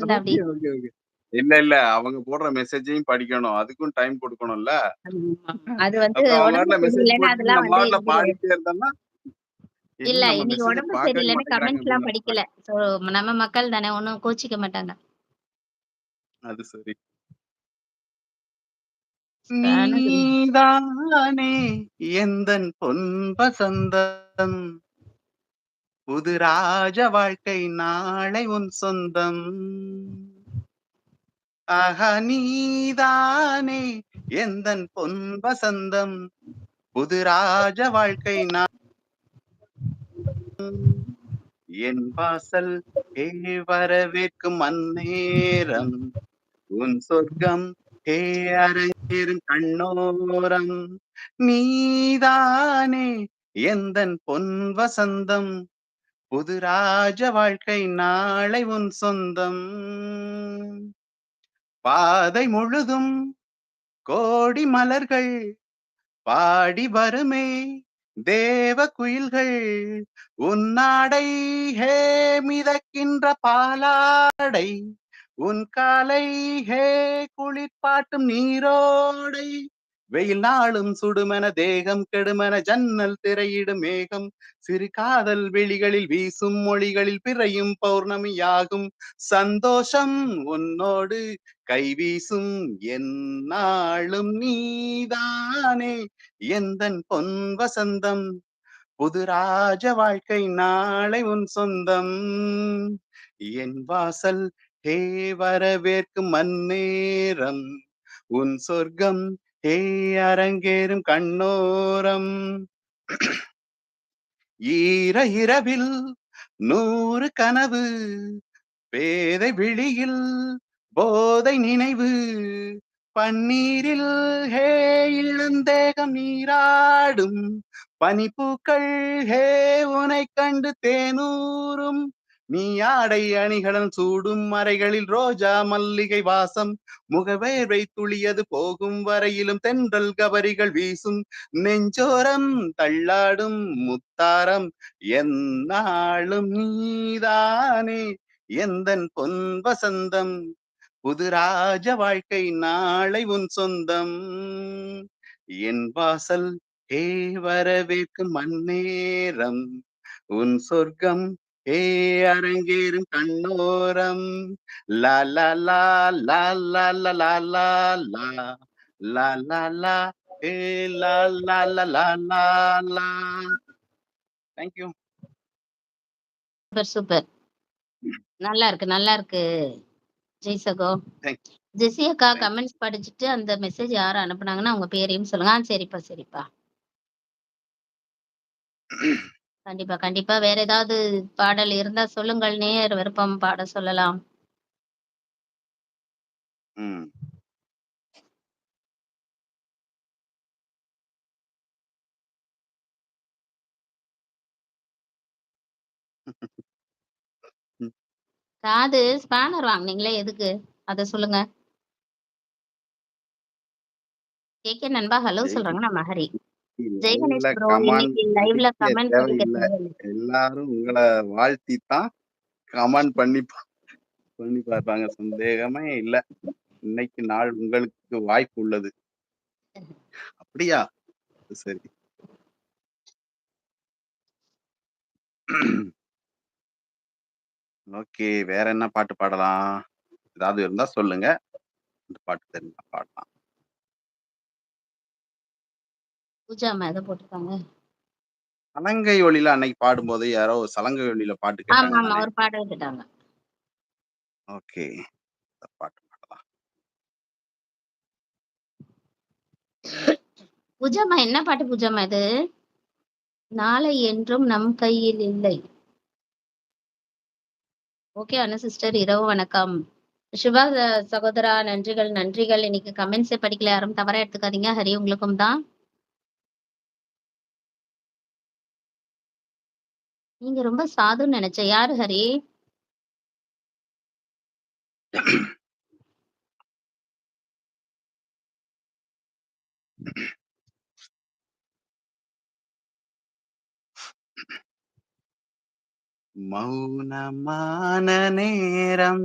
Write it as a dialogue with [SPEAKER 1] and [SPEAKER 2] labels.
[SPEAKER 1] இல்ல அப்படி.
[SPEAKER 2] Okay, okay, okay. இல்ல, இல்ல. அவங்க போடுற மெசேஜையும் படிக்கணும். அதுக்கும் டைம் குடுக்கணும்ல.
[SPEAKER 1] ஆமாமா. அது வந்து
[SPEAKER 2] அப்புறம் அவங்க
[SPEAKER 1] உடம்பு
[SPEAKER 2] பாட்டுல மெசேஜ்
[SPEAKER 1] சரியில்லன்னு
[SPEAKER 2] போட்டுட்டு
[SPEAKER 1] அதெல்லாம்
[SPEAKER 2] நம்ம
[SPEAKER 1] வந்து
[SPEAKER 2] பாட்டுல
[SPEAKER 1] எழுதிருவாரு.
[SPEAKER 2] பாடிட்டே இருந்தோம்னா,
[SPEAKER 1] இல்ல
[SPEAKER 2] என்ன நம்ம
[SPEAKER 1] இன்னைக்கு
[SPEAKER 2] மெசேஜ
[SPEAKER 1] உடம்பு
[SPEAKER 2] பார்க்கவே
[SPEAKER 1] சரியில்லன்னு
[SPEAKER 2] மாட்டேங்கிறாங்க
[SPEAKER 1] கமெண்ட்ஸ்லாம்
[SPEAKER 2] அப்படின்னு
[SPEAKER 1] படிக்கல.
[SPEAKER 2] நெனச்சுப்பாங்க.
[SPEAKER 1] ஸோ நம்ம மக்கள் தானே ஒண்ணும் கோச்சிக்க மாட்டாங்க.
[SPEAKER 2] அது சரி.
[SPEAKER 1] ஸ்பேனர்
[SPEAKER 2] நீதானே எந்தன் பொன் வசந்தம். புது ராஜ வாழ்க்கை நாளை உன் சொந்தம். ஆஹா நீதானே எந்தன் பொன் வசந்தம். புது ராஜ வாழ்க்கை என் வாசல் வரவேற்கும் அந்நேரம் உன் சொர்க்கம் அரங்கேறும் கண்ணோரம் நீதானே எந்தன் பொன் வசந்தம் புது ராஜ வாழ்க்கை நாளை உன் சொந்தம் பாதை முழுதும் கோடி மலர்கள் பாடி வருமே தேவ குயில்கள் உன்னாடை ஹே மிதக்கின்ற பாலாடை உன் காலை ஹே குளிப்பாட்டும் நீரோடை வெயில் நாளும் சுடுமென தேகம் கெடுமென ஜன்னல் திரையிடும் மேகம் சிறு காதல் வெளிகளில் வீசும் மொழிகளில் பிறையும் பௌர்ணமியாகும் சந்தோஷம் உன்னோடு கைவீசும் எந்நாளும் நீதானே எந்தன் பொன் வசந்தம் புது ராஜ வாழ்க்கை நாளை உன் சொந்தம் என் வாசல் ஹே வரவேற்கும் மன்னேரம் உன் சொர்க்கம் ஹே அரங்கேறும் கண்ணோரம் ஈர இரவில் 100 கனவு பேதை விழியில் போதை நினைவு பன்னீரில் ஹே இளந்தேகம் நீராடும் பனிப்பூக்கள் ஹே உனை கண்டு தேனூரும் நீ ஆடை அணிகலன் சூடும் மறைகளில் ரோஜா மல்லிகை வாசம் முகவேர்வை துளியது போகும் வரையிலும் தென்றல் கபரிகள் வீசும் நெஞ்சோரம் தள்ளாடும் முத்தாரம் எந்நாளும் நீதானே எந்தன் பொன் வசந்தம் புது ராஜ வாழ்க்கை நாளை உன் சொந்தம் என் வாசல் ஹே வரவேற்கும் மன்னேரம் உன் சொர்க்கம் ஹே அரங்கேறும் கண்ணோரம் லா லா லா லா லா லா லா லா லா லா லா லா ஹே லா லா லா லா லா லா தேங்க்யூ
[SPEAKER 1] சூப்பர், சூப்பர். நல்லா இருக்கு, நல்லா இருக்கு. ஜெய் சகோ.
[SPEAKER 2] தேங்க்
[SPEAKER 1] ஜெசி அக்கா
[SPEAKER 2] தேங்க்
[SPEAKER 1] கமெண்ட்ஸ் படிச்சுட்டு அந்த மெசேஜ் யாரு அனுப்புனாங்கன்னா, அவங்க பேரையும் சொல்லுங்க. சரிப்பா, சரிப்பா. கண்டிப்பா, கண்டிப்பா. வேற ஏதாவது பாடல் இருந்தா சொல்லுங்கள். நேயர் விருப்பம் பாட சொல்லலாம்.
[SPEAKER 2] ம் ம்.
[SPEAKER 1] காது ஸ்பேனர் வாங்குனீங்களே எதுக்கு? அத சொல்லுங்க. கேக்கே நண்பா ஹலோ
[SPEAKER 2] ஜெய்
[SPEAKER 1] சொல்றாங்க. நம்ம ஹரி. ஜெய்
[SPEAKER 2] லைவ்ல
[SPEAKER 1] கணேஷ் ப்ரோ
[SPEAKER 2] கமாண்ட்
[SPEAKER 1] இன்னைக்கு லைவ்ல
[SPEAKER 2] அடிக்க
[SPEAKER 1] கமெண்ட் படிக்க
[SPEAKER 2] தேவையில்ல.
[SPEAKER 1] தேவையில்ல.
[SPEAKER 2] எல்லாரும் உங்கள வாழ்த்தி தான் கமெண்ட் பண்ணி பார்ப்பாங்க. சந்தேகமே இல்ல. இன்னைக்கு நாள் உங்களுக்கு வாய்ப்பு உள்ளது. அப்படியா? சரி. ஓகே. வேற என்ன பாட்டு பாடலாம்? ஏதாவது இருந்தா சொல்லுங்க. இந்த பாட்டு தெரிஞ்சா பாடலாம்.
[SPEAKER 1] பூஜா அம்மா எதோ போட்டுருக்காங்க.
[SPEAKER 2] சலங்கை ஒலியில அன்னைக்கு பாடும்போது யாரோ சலங்கை ஒலியில பாட்டு கேட்டாங்க
[SPEAKER 1] ஆமாமா.
[SPEAKER 2] தானே?
[SPEAKER 1] ஒரு பாடல் கேட்டாங்க.
[SPEAKER 2] ஓகே. இந்த பாட்டு பாடலாம்.
[SPEAKER 1] பூஜாம்மா என்ன பாட்டு பூஜாம்மா இது? நாளை என்றும் நம் கையில் இல்லை. ஓகே அனு சிஸ்டர் இரவு வணக்கம். சுபா சகோதரா நன்றிகள், நன்றிகள். இன்னைக்கு கமெண்ட்ஸே படிக்கல. யாரும் தவறா எடுத்துக்காதீங்க. ஹரி உங்களுக்கும் தான். நீங்க ரொம்ப சாதுன்னு நெனச்சேன். யாரு ஹரி?
[SPEAKER 2] மௌனமான நேரம்